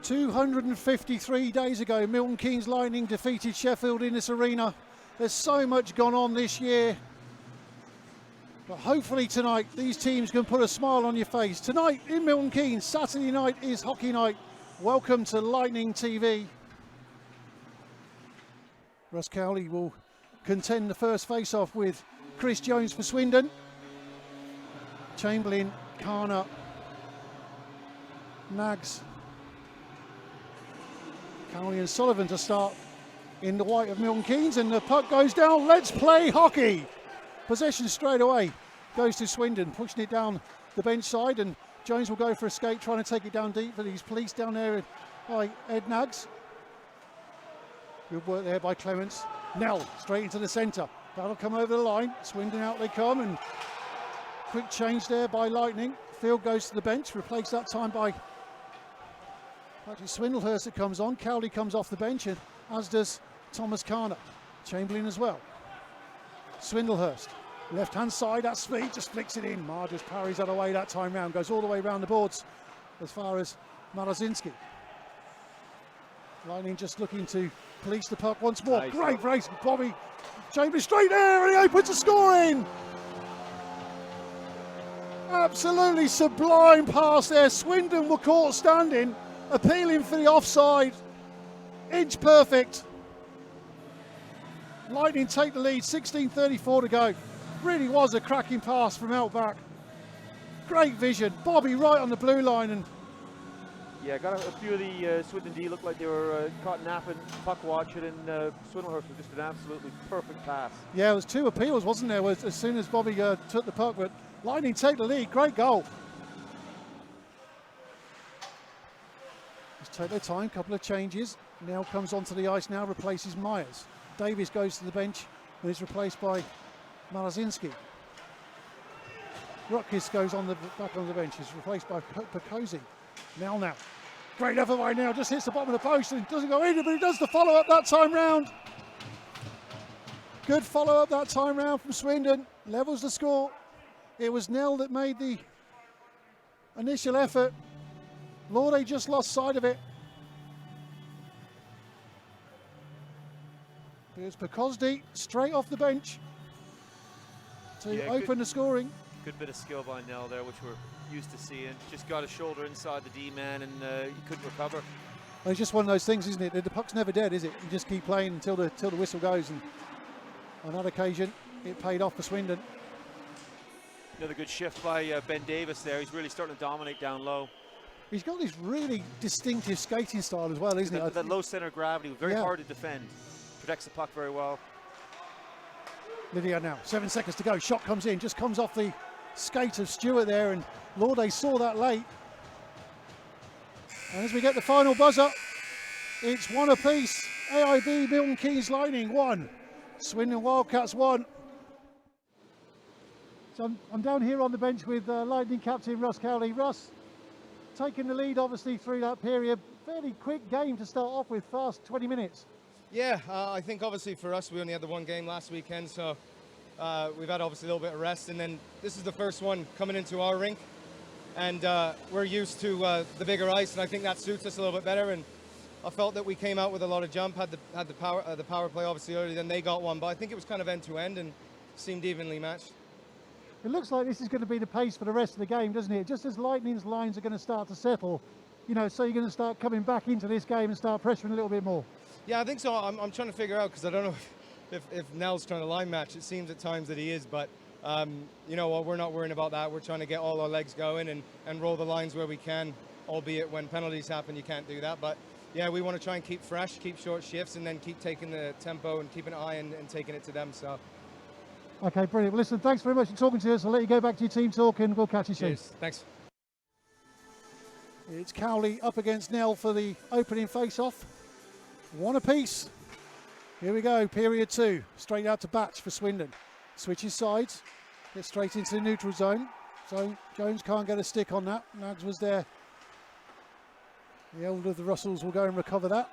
253 days ago, Milton Keynes Lightning defeated Sheffield in this arena. There's so much gone on this year. But hopefully tonight, these teams can put a smile on your face. Tonight in Milton Keynes, Saturday night is hockey night. Welcome to Lightning TV. Russ Cowley will contend the first face-off with Chris Jones for Swindon. Chamberlain, Kana, Nags, Cowley and Sullivan to start in the white of Milton Keynes, and the puck goes down. Let's play hockey. Possession straight away goes to Swindon, pushing it down the bench side, and Jones will go for a skate, trying to take it down deep, but he's policed down there by Ed Nags. Good work there by Clements. Nell straight into the centre. That'll come over the line. Swindon out they come, and quick change there by Lightning. Field goes to the bench, replaced that time by actually Swindlehurst that comes on. Cowley comes off the bench, and as does Thomas Kana. Chamberlain as well. Swindlehurst, left-hand side at speed, just flicks it in. Marr just parries that away that time round, goes all the way around the boards as far as Malazinski. Lightning just looking to police the puck once more. Nice. Great race, Bobby. Chamberlain straight there, and he opens the scoring. Absolutely sublime pass there. Swindon were caught standing, appealing for the offside. Inch perfect. Lightning take the lead, 16:34 to go. Really was a cracking pass from out back. Great vision. Bobby right on the blue line, and yeah, got a few of the Swindon D looked like they were caught napping, puck watching, and Swindlehurst was just an absolutely perfect pass. Yeah, it was two appeals, wasn't there, as soon as Bobby took the puck, but Lightning take the lead. Great goal. Just take their time, couple of changes. Nell comes onto the ice now, replaces Myers. Davies goes to the bench and is replaced by Malazinski. Rutkiss goes back on the bench, is replaced by Percosi. Now. Great effort by Nell, just hits the bottom of the post and doesn't go in, but he does the follow-up that time round. Good follow-up that time round from Swindon, levels the score. It was Nell that made the initial effort. Lorde just lost sight of it. Here's Percosi straight off the bench to open the scoring. Good bit of skill by Nell there, which we're used to seeing. Just got a shoulder inside the D-man, and he couldn't recover. Well, it's just one of those things, isn't it? The puck's never dead, is it? You just keep playing until the whistle goes, and on that occasion, it paid off for Swindon. Another good shift by Ben Davis there. He's really starting to dominate down low. He's got this really distinctive skating style as well, isn't it? That low center of gravity, very hard to defend. Protects the puck very well. Lydia now, 7 seconds to go. Shot comes in, just comes off the skate of Stewart there, and Lorde saw that late. And as we get the final buzzer, it's one apiece. AIB Milton Keynes Lightning 1, Swindon Wildcats 1. So I'm down here on the bench with Lightning captain Russ Cowley. Russ, taking the lead obviously through that period. Fairly quick game to start off with, fast 20 minutes. Yeah, I think obviously for us, we only had the one game last weekend, so we've had obviously a little bit of rest, and then this is the first one coming into our rink, and we're used to the bigger ice, and I think that suits us a little bit better. And I felt that we came out with a lot of jump, had the power play obviously earlier, then they got one, but I think it was kind of end to end and seemed evenly matched. It looks like this is going to be the pace for the rest of the game, doesn't it? Just as Lightning's lines are going to start to settle, so you're going to start coming back into this game and start pressuring a little bit more. Yeah, I think so. I'm trying to figure out, because I don't know if Nell's trying to line match. It seems at times that he is, but you know what, we're not worrying about that. We're trying to get all our legs going and roll the lines where we can, albeit when penalties happen you can't do that. But yeah, we want to try and keep fresh, keep short shifts, and then keep taking the tempo and keeping an eye and taking it to them. So. Okay, brilliant. Well, listen, thanks very much for talking to us. I'll let you go back to your team talk, and we'll catch you soon. Cheers. Thanks. It's Cowley up against Nell for the opening face-off. One apiece. Here we go, period 2. Straight out to Batch for Swindon. Switches sides, gets straight into the neutral zone. So Jones can't get a stick on that. Nags was there. The elder of the Russells will go and recover that.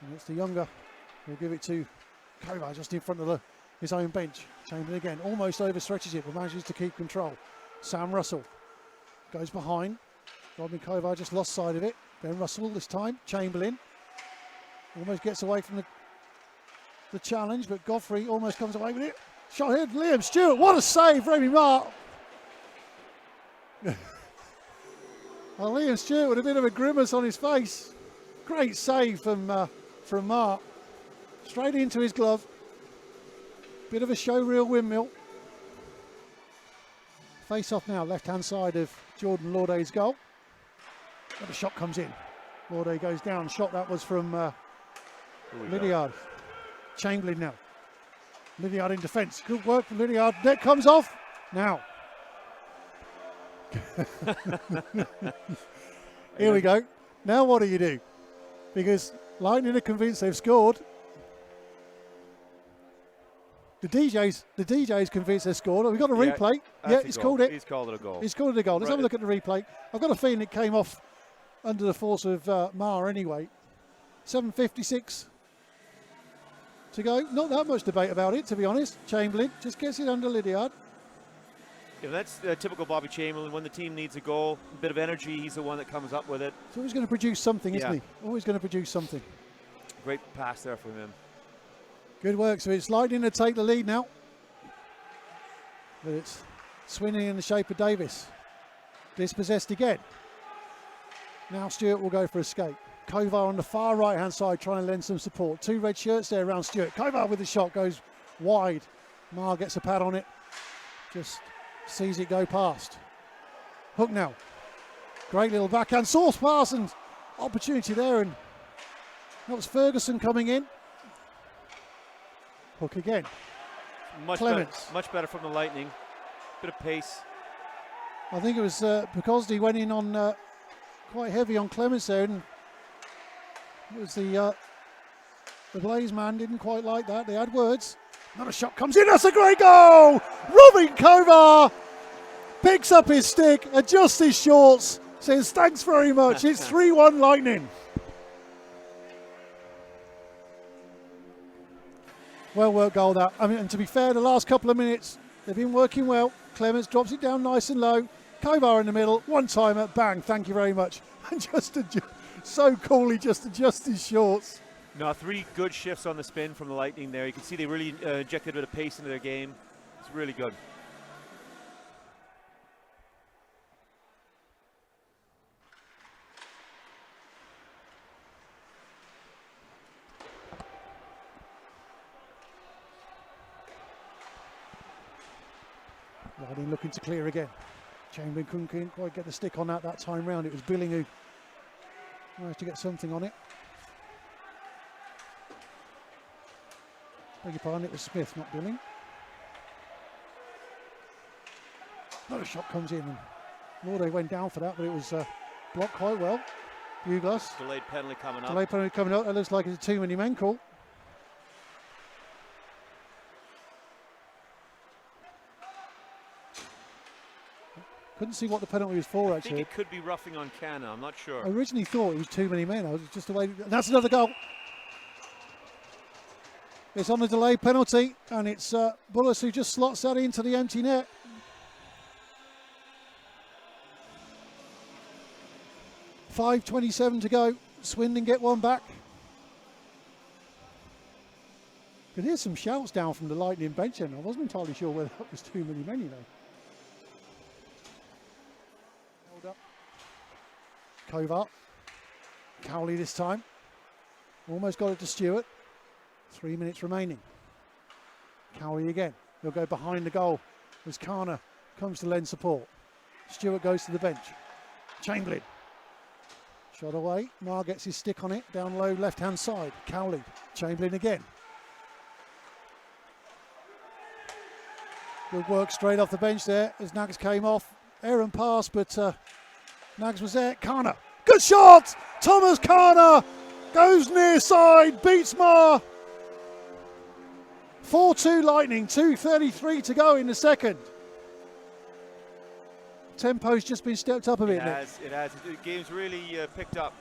And it's the younger who'll give it to Kovar just in front of his own bench. Chamberlain again, almost overstretches it, but manages to keep control. Sam Russell goes behind. Robin Kovar just lost sight of it. Ben Russell this time. Chamberlain almost gets away from the challenge, but Godfrey almost comes away with it. Shot here, Liam Stewart. What a save, Remy Mark. Well, Liam Stewart with a bit of a grimace on his face. Great save from Mark. Straight into his glove. Bit of a showreel windmill. Face off now, left-hand side of Jordan Laude's goal. And the shot comes in. Laude goes down. Shot that was from Lydiard. Chamberlain now. Lydiard in defence. Good work from Lydiard. Net comes off. Now. Here we go. Now what do you do? Because Lightning are convinced they've scored. The DJ's convinced they've scored. We've got a replay. Yeah, he's called it. He's called it a goal. He's called it a goal. Let's have a look at the replay. I've got a feeling it came off under the force of Maher anyway. 7:56 to go. Not that much debate about it, to be honest. Chamberlain just gets it under Lydiard. Yeah, that's typical Bobby Chamberlain. When the team needs a goal, a bit of energy, he's the one that comes up with it. He's always going to produce something, isn't he? Always going to produce something. Great pass there from him. Good work. So it's Lightning to take the lead now. But it's Swindon in the shape of Davis. Dispossessed again. Now Stewart will go for escape. Kovar on the far right-hand side trying to lend some support. 2 red shirts there around Stewart. Kovar with the shot goes wide. Maher gets a pad on it. Just sees it go past. Hook now. Great little backhand source pass and opportunity there. And that was Ferguson coming in. Hook again. Clements. Much better from the Lightning. Bit of pace. I think it was because he went in on quite heavy on Clements there, and it was the Blaze man didn't quite like that. They had words. Another shot comes in. That's a great goal. Robin Kovar picks up his stick, adjusts his shorts, says thanks very much. It's 3-1 Lightning. Well worked goal that. I mean, and to be fair, the last couple of minutes they've been working well. Clements drops it down nice and low. Kovar in the middle, one timer, bang, thank you very much. And just so coolly just adjusts his shorts. No, 3 good shifts on the spin from the Lightning there. You can see they really injected a bit of pace into their game. It's really good. Lightning looking to clear again. Chamberlain couldn't quite get the stick on that time round. It was Billing who managed to get something on it. Beg your pardon, it was Smith, not Billing. Another shot comes in, and Laude went down for that, but it was blocked quite well. Buglas. Delayed penalty coming up. Delayed penalty coming up. It looks like it's a too many men call. Couldn't see what the penalty was for, actually. I think it could be roughing on Canna. I'm not sure. I originally thought it was too many men. I was just the way. That's another goal. It's on the delayed penalty, and it's Bullis who just slots that into the empty net. .5:27 to go. Swindon get one back. Could hear some shouts down from the Lightning bench, and I wasn't entirely sure whether that was too many men, you know. Hold up. Kovar. Cowley this time. Almost got it to Stewart. 3 minutes remaining. Cowley again. He'll go behind the goal as Kana comes to lend support. Stewart goes to the bench. Chamberlain. Shot away. Maher gets his stick on it. Down low left-hand side. Cowley. Chamberlain again. Good work straight off the bench there as Nags came off. Errant pass, but Nags was there. Kana. Good shot! Thomas Kana goes near side. Beats Maher. 4-2 Lightning, 2:33 to go in the second. Tempo's just been stepped up a bit. It has. The game's really picked up.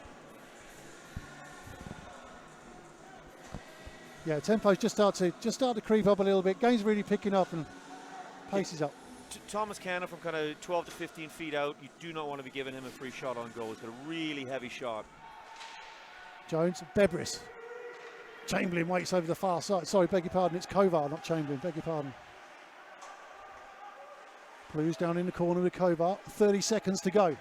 Yeah, tempo's just start to creep up a little bit. Game's really picking up and pace is up. Thomas Cannon from kind of 12 to 15 feet out, you do not want to be giving him a free shot on goal. He's got a really heavy shot. Jones, Bebris. Chamberlain waits over the far side. Sorry, beg your pardon, it's Kovar, not Chamberlain, beg your pardon. Blues down in the corner with Kovar, 30 seconds to go.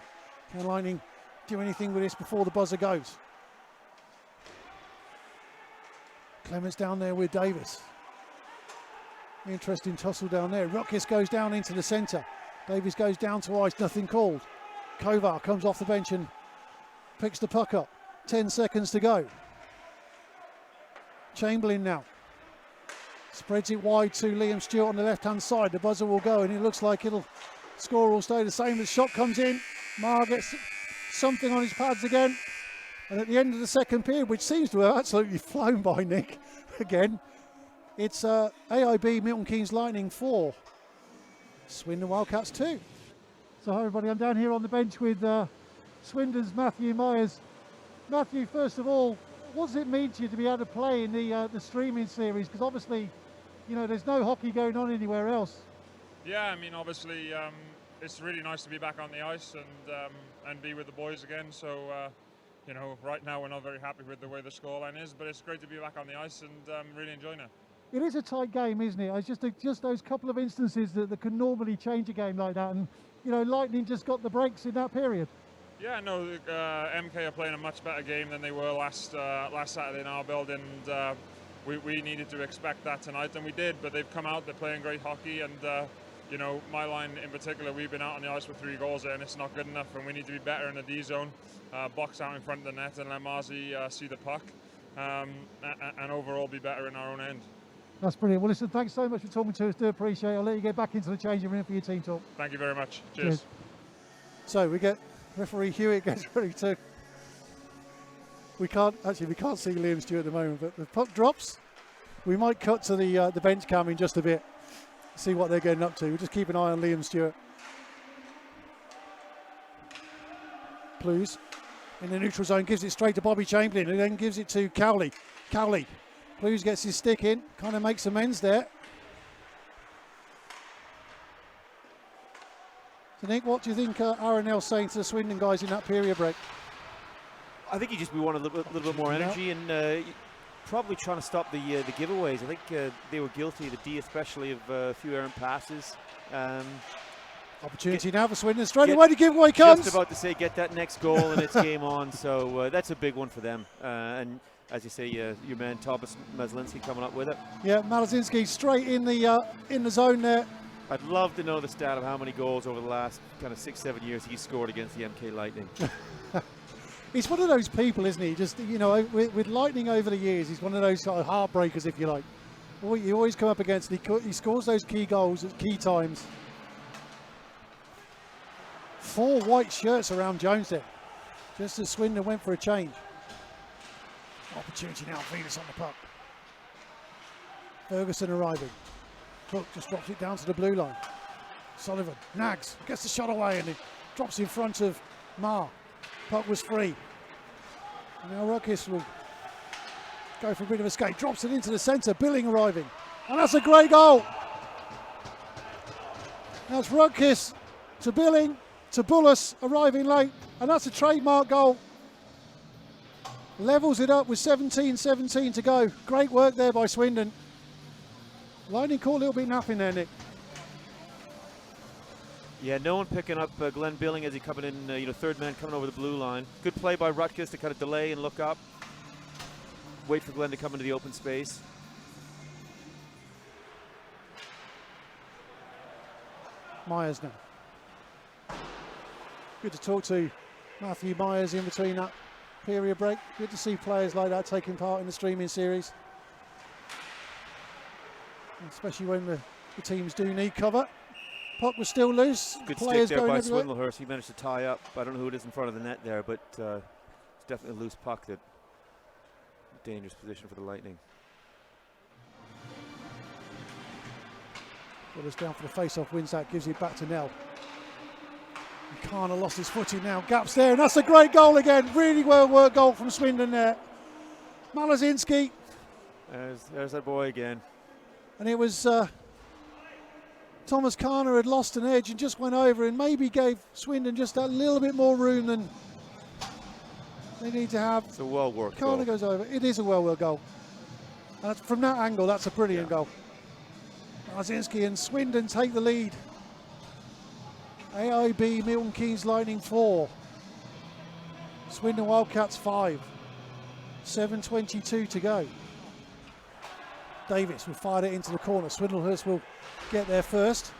Can Lightning do anything with this before the buzzer goes? Clements down there with Davis. Interesting tussle down there. Rutkis goes down into the centre. Davis goes down to ice, nothing called. Kovar comes off the bench and picks the puck up. 10 seconds to go. Chamberlain now. Spreads it wide to Liam Stewart on the left-hand side. The buzzer will go and it looks like score will stay the same. The shot comes in. Marr gets something on his pads again. And at the end of the second period, which seems to have absolutely flown by Nick again, it's AIB Milton Keynes Lightning 4, Swindon Wildcats 2. So hi everybody, I'm down here on the bench with Swindon's Matthew Myers. Matthew, first of all, what does it mean to you to be able to play in the streaming series? Because obviously, you know, there's no hockey going on anywhere else. Yeah, I mean, obviously, it's really nice to be back on the ice and be with the boys again. So, you know, right now we're not very happy with the way the scoreline is, but it's great to be back on the ice and really enjoying it. It is a tight game, isn't it? It's just those couple of instances that can normally change a game like that, and you know, Lightning just got the breaks in that period. Yeah, no, MK are playing a much better game than they were last Saturday in our building, and we needed to expect that tonight, and we did. But they've come out, they're playing great hockey, and you know, my line in particular, we've been out on the ice with 3 goals there, and it's not good enough, and we need to be better in the D zone, box out in front of the net, and let Marzi see the puck, and overall be better in our own end. That's brilliant. Well, listen, thanks so much for talking to us. Do appreciate it. I'll let you get back into the changing room for your team talk. Thank you very much. Cheers. So we get referee Hewitt gets ready to. We can't see Liam Stewart at the moment, but the puck drops. We might cut to the bench cam in just a bit, see what they're getting up to. We'll just keep an eye on Liam Stewart. Blues in the neutral zone, gives it straight to Bobby Chamberlain, who then gives it to Cowley. Blues gets his stick in, kind of makes amends there. So Nick, what do you think Aronell's saying to the Swindon guys in that period break? I think he just wanted a little bit more energy and probably trying to stop the giveaways. I think they were guilty, the D especially, of a few errant passes. Opportunity now for Swindon. Straight away the giveaway comes. Just about to say, get that next goal and it's game on. So that's a big one for them. And as you say, your man Thomas Maslinski coming up with it. Yeah, Malazinski straight in the zone there. I'd love to know the stat of how many goals over the last kind of 6-7 years he's scored against the MK Lightning. He's one of those people, isn't he? Just, you know, with Lightning over the years, he's one of those sort of heartbreakers, if you like. You always come up against, he scores those key goals at key times. 4 white shirts around Jones there, just as Swindon went for a change. Opportunity now, Venus on the puck. Ferguson arriving. Cook just drops it down to the blue line. Sullivan nags, gets the shot away, and it drops in front of Marr. Puck was free. And now Rutkis will go for a bit of escape. Drops it into the centre. Billing arriving. And that's a great goal. That's Rutkis to Billing to Bullis arriving late. And that's a trademark goal. Levels it up with 17-17 to go. Great work there by Swindon. Lightning caught a little bit napping there, Nick. Yeah, no one picking up Glenn Billing as he coming in, third man coming over the blue line. Good play by Rutkis to kind of delay and look up. Wait for Glenn to come into the open space. Myers now. Good to talk to Matthew Myers in between that period break. Good to see players like that taking part in the streaming series. Especially when the teams do need cover. Puck was still loose. Good players stick there by everywhere. Swindlehurst. He managed to tie up. I don't know who it is in front of the net there, but it's definitely a loose puck. That dangerous position for the Lightning. Bullis down for the face-off, wins that, gives it back to Nell. Kana lost his footing now, gaps there, and that's a great goal again. Really well worked goal from Swindon there. Malazinski. There's that boy again. And it was Thomas Carner had lost an edge and just went over and maybe gave Swindon just a little bit more room than they need to have. It's a well-worked Carner goal. goes over. It is a well-worked goal. And from that angle, that's a brilliant goal. Marzinski and Swindon take the lead. AIB Milton Keynes Lightning 4. Swindon Wildcats 5. 7:22 to go. Davis will fire it into the corner. Swindlehurst will get there first,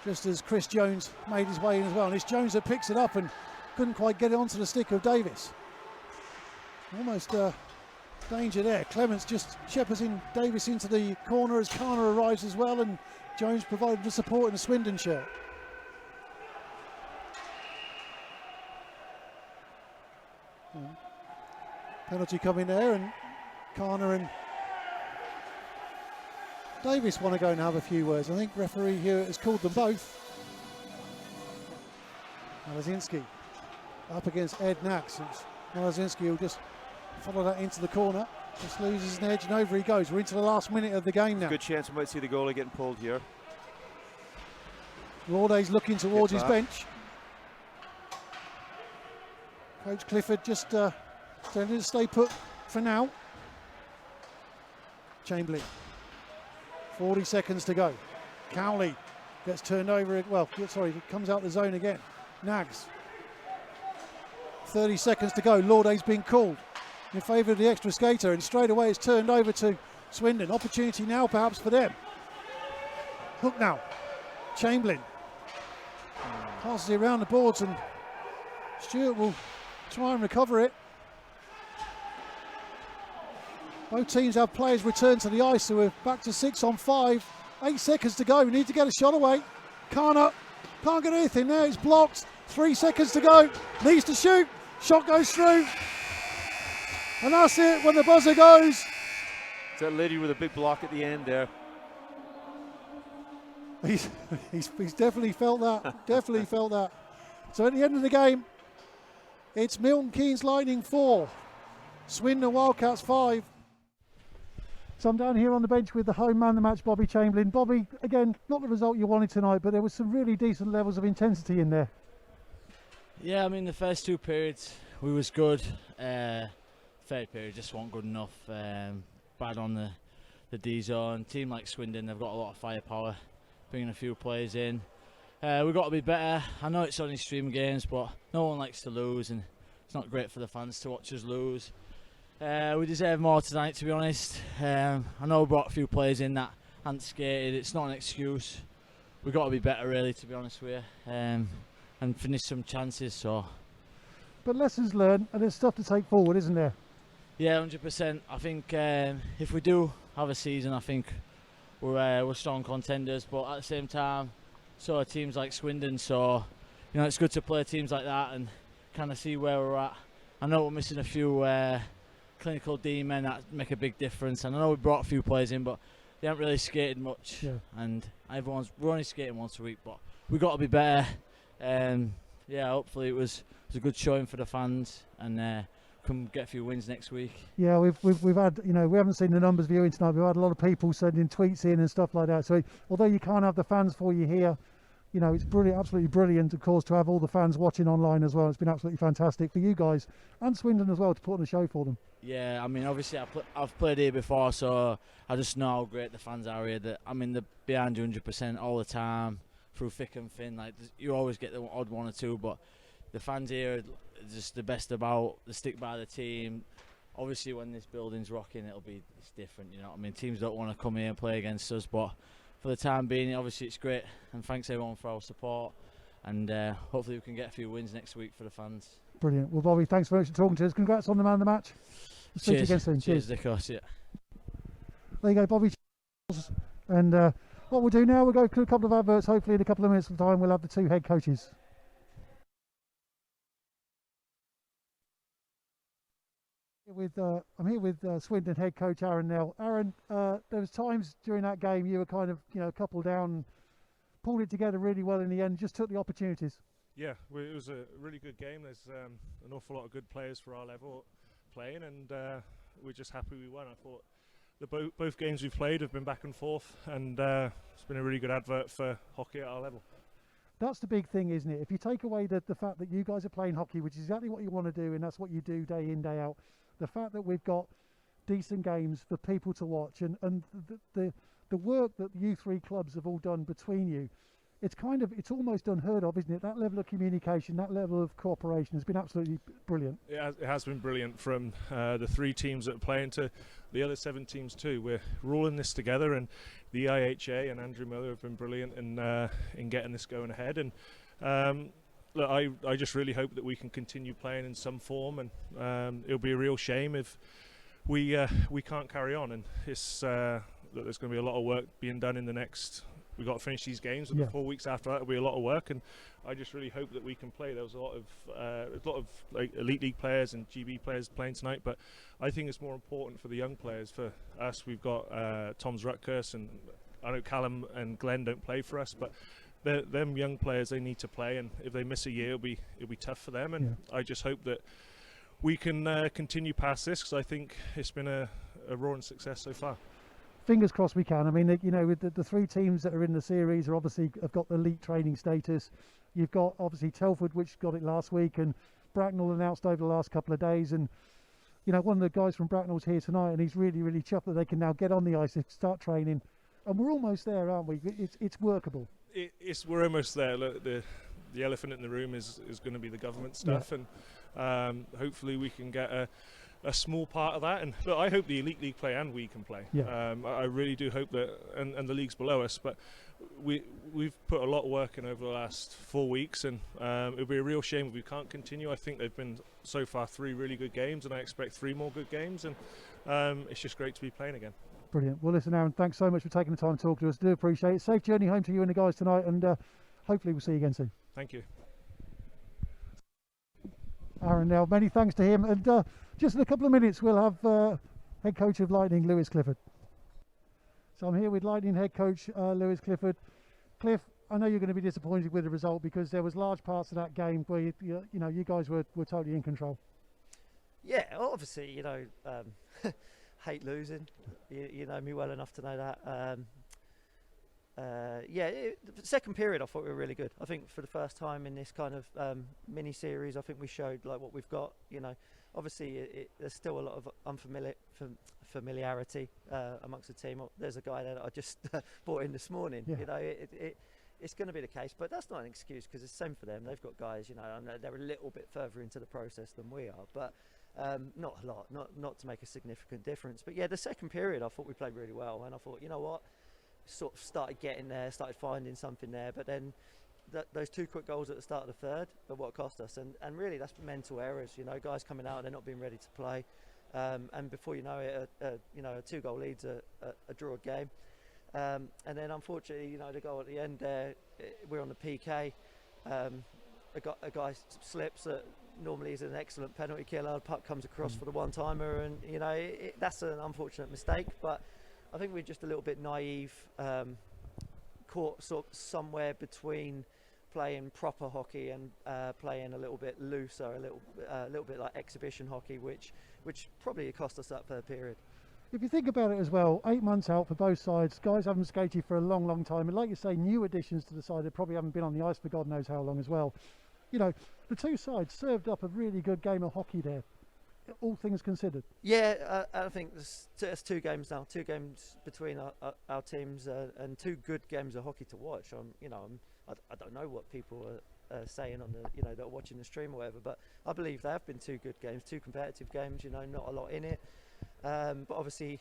just as Chris Jones made his way in as well. And it's Jones that picks it up and couldn't quite get it onto the stick of Davis. Almost danger there. Clements just shepherds in Davis into the corner as Carner arrives as well, and Jones provided the support in the Swindon shirt. Penalty coming there, and Carner and Davis want to go and have a few words. I think referee here has called them both. Malazinski up against Ed Nax. Malazinski will just follow that into the corner. Just loses an edge and over he goes. We're into the last minute of the game now. Good chance we might see the goalie getting pulled here. Lauday's looking towards his bench. Coach Clifford just tending to stay put for now. Chamberlain. 40 seconds to go. Cowley gets turned over. Well, sorry, it comes out the zone again. Nags. 30 seconds to go. Lauday's been called in favour of the extra skater, and straight away it's turned over to Swindon. Opportunity now perhaps for them. Hook now. Chamberlain passes it around the boards, and Stewart will try and recover it. Both teams have players return to the ice, so we're back to 6-on-5. 8 seconds to go. We need to get a shot away. Carner can't get anything there. It's blocked. 3 seconds to go. Needs to shoot. Shot goes through. And that's it when the buzzer goes. It's that lady with a big block at the end there. He's definitely felt that. Definitely felt that. So at the end of the game, it's Milton Keynes Lightning 4, Swindon Wildcats 5. So I'm down here on the bench with the home man of the match, Bobby Chamberlain. Bobby, again, not the result you wanted tonight, but there was some really decent levels of intensity in there. Yeah, I mean, the first two periods we was good. Third period just wasn't good enough. Bad on the D zone. Team like Swindon, they've got a lot of firepower, bringing a few players in. We've got to be better. I know it's only stream games, but no one likes to lose, and it's not great for the fans to watch us lose. We deserve more tonight, to be honest. I know we brought a few players in that hadn't skated. It's not an excuse. We've got to be better, really, to be honest with you, and finish some chances. So. But lessons learned, and there's stuff to take forward, isn't there? Yeah, 100%. I think if we do have a season, I think we're strong contenders. But at the same time, so are teams like Swindon. So, you know, it's good to play teams like that and kind of see where we're at. I know we're missing a few clinical D men that make a big difference, and I know we brought a few players in, but they haven't really skated much. Yeah. And we're only skating once a week, but we've got to be better. Yeah, hopefully it was a good showing for the fans, and come get a few wins next week. Yeah, we've had, you know, we haven't seen the numbers viewing tonight. We've had a lot of people sending tweets in and stuff like that. So although you can't have the fans for you here, you know, it's brilliant, absolutely brilliant, of course, to have all the fans watching online as well. It's been absolutely fantastic for you guys and Swindon as well to put on a show for them. Yeah, I mean, obviously I've played here before, so I just know how great the fans are here. That I mean, they're behind 100% all the time, through thick and thin. Like, you always get the odd one or two, but the fans here are just the best about. They stick by the team. Obviously, when this building's rocking, it's different. You know what I mean? Teams don't want to come here and play against us, but for the time being, obviously it's great, and thanks everyone for our support, and hopefully we can get a few wins next week for the fans. Brilliant. Well, Bobby, thanks very much for talking to us. Congrats on the man of the match. Cheers. See you again soon. Cheers, Nicholas. Yeah. There you go, Bobby. And what we'll do now, we'll go through a couple of adverts. Hopefully in a couple of minutes' time we'll have the two head coaches. I'm here with Swindon head coach Aaron Nell. Aaron, there was times during that game you were kind of, you know, a couple down, pulled it together really well in the end, just took the opportunities. Yeah, it was a really good game. There's an awful lot of good players for our level playing, and we're just happy we won. I thought both games we've played have been back and forth, and it's been a really good advert for hockey at our level. That's the big thing, isn't it? If you take away the fact that you guys are playing hockey, which is exactly what you want to do, and that's what you do day in, day out, the fact that we've got decent games for people to watch, and the work that you three clubs have all done between you, it's almost unheard of, isn't it? That level of communication, that level of cooperation has been absolutely brilliant. It has been brilliant, from the 3 teams that are playing to the other 7 teams too. We're all in this together, and the IHA and Andrew Miller have been brilliant in getting this going ahead. And look, I just really hope that we can continue playing in some form, and it'll be a real shame if we can't carry on. And it's that there's going to be a lot of work being done in the next. We've got to finish these games, and the 4 weeks after that will be a lot of work, and I just really hope that we can play. There was a lot of like elite league players and GB players playing tonight, but I think it's more important for the young players. For us, we've got Tom's Rutgers, and I know Callum and Glenn don't play for us, but them young players, they need to play, and if they miss a year, it'll be tough for them. And I just hope that we can continue past this, because I think it's been a roaring success so far. Fingers crossed we can. I mean, you know, with the 3 teams that are in the series are obviously have got the elite training status. You've got obviously Telford, which got it last week, and Bracknell announced over the last couple of days. And you know, one of the guys from Bracknell's here tonight, and he's really chuffed that they can now get on the ice and start training. And we're almost there, aren't we? It's workable. We're almost there. Look, the elephant in the room is going to be the government stuff, and hopefully we can get a small part of that. And look, I hope the elite league play and we can play. I really do hope that, and the leagues below us, but we've put a lot of work in over the last 4 weeks, and it would be a real shame if we can't continue. I think they've been so far 3 really good games, and I expect 3 more good games, and it's just great to be playing again. Brilliant. Well, listen, Aaron, thanks so much for taking the time to talk to us. Do appreciate it. Safe journey home to you and the guys tonight, and hopefully we'll see you again soon. Thank you. Aaron, now many thanks to him, and just in a couple of minutes we'll have head coach of Lightning, Lewis Clifford. So I'm here with Lightning head coach Lewis Clifford. Cliff, I know you're going to be disappointed with the result, because there was large parts of that game where you guys were totally in control. Yeah, obviously, you know, hate losing. You know me well enough to know that. The second period I thought we were really good. I think for the first time in this kind of mini series, I think we showed like what we've got. You know, obviously there's still a lot of familiarity amongst the team. There's a guy there that I just brought in this morning. You know, it's going to be the case, but that's not an excuse, because it's the same for them. They've got guys, you know, and they're a little bit further into the process than we are, but not a lot, not to make a significant difference. But yeah, the second period I thought we played really well, and I thought, you know what, sort of started getting there, started finding something there, but then those 2 quick goals at the start of the third are what cost us, and really that's mental errors. You know, guys coming out and they're not being ready to play, and before you know it, you know, a 2-goal lead's a draw game, and then unfortunately, you know, the goal at the end there, we're on the PK, a guy slips that normally is an excellent penalty killer, the puck comes across for the one-timer, and you know, that's an unfortunate mistake, but I think we're just a little bit naive, caught sort of somewhere between playing proper hockey and playing a little bit looser, a little bit like exhibition hockey, which probably cost us that third period. If you think about it as well, 8 months out for both sides, guys haven't skated for a long time, and like you say, new additions to the side that probably haven't been on the ice for God knows how long as well. You know, the 2 sides served up a really good game of hockey there, all things considered. Yeah, I think there's 2 games now, 2 games between our teams, and 2 good games of hockey to watch. I don't know what people are saying on the, you know, that are watching the stream or whatever, but I believe there have been 2 good games, 2 competitive games. You know, not a lot in it, but obviously,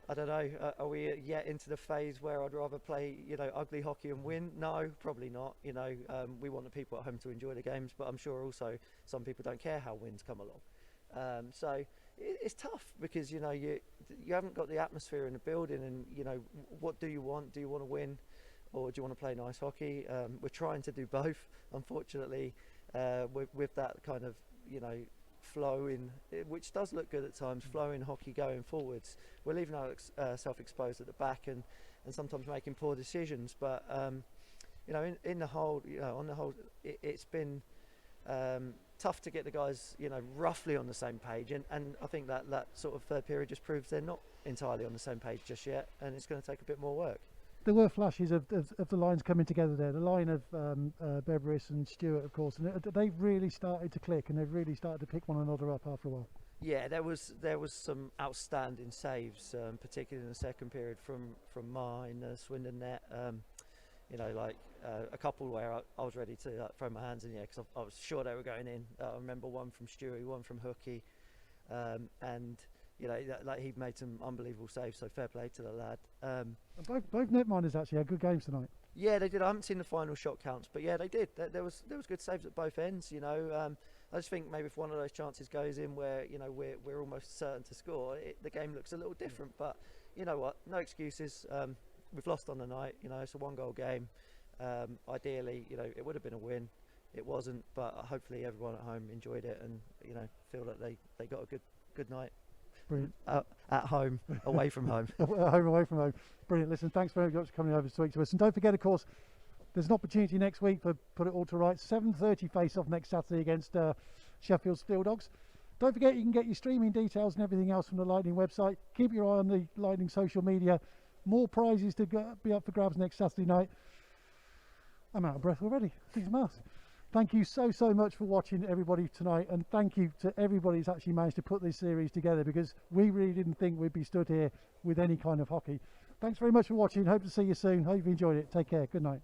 I don't know. Are we yet into the phase where I'd rather play, you know, ugly hockey and win? No, probably not. You know, we want the people at home to enjoy the games, but I'm sure also some people don't care how wins come along. So it's tough, because you know you haven't got the atmosphere in the building, and you know, what do you want? Do you want to win, or do you want to play nice hockey? We're trying to do both, unfortunately, with that kind of, you know, flow in, which does look good at times, flow in hockey going forwards. We're leaving ourselves exposed at the back, and sometimes making poor decisions, but you know, in the whole, you know, on the whole, it's been tough to get the guys, you know, roughly on the same page, and I think that sort of third period just proves they're not entirely on the same page just yet, and it's going to take a bit more work. There were flashes of the lines coming together there. The line of Beveris and Stewart, of course, and they've really started to click, and they've really started to pick one another up after a while. Yeah, there was some outstanding saves, particularly in the second period from Ma in the Swindon net. You know, like a couple where I was ready to throw my hands in the air because I was sure they were going in. I remember one from Stewie, one from Hookie, and you know, like he made some unbelievable saves. So fair play to the lad. Both netminders actually had good games tonight. Yeah, they did. I haven't seen the final shot counts, but yeah, they did. There was good saves at both ends. You know, I just think maybe if one of those chances goes in where, you know, we're almost certain to score, the game looks a little different. But you know what? No excuses. We've lost on the night. You know, it's a 1-goal game. Ideally, you know, it would have been a win. It wasn't, but hopefully everyone at home enjoyed it and, you know, feel that they got a good night. Brilliant. At home, away from home. Away from home. Brilliant. Listen, thanks very much for coming over to speak to us. And don't forget, of course, there's an opportunity next week for Put It All to Rights. 7:30 face-off next Saturday against Sheffield Steel Dogs. Don't forget, you can get your streaming details and everything else from the Lightning website. Keep your eye on the Lightning social media. More prizes to be up for grabs next Saturday night. I'm out of breath already. These masks. Thank you so much for watching, everybody, tonight, and thank you to everybody who's actually managed to put this series together, because we really didn't think we'd be stood here with any kind of hockey. Thanks very much for watching. Hope to see you soon. Hope you enjoyed it. Take care. Good night.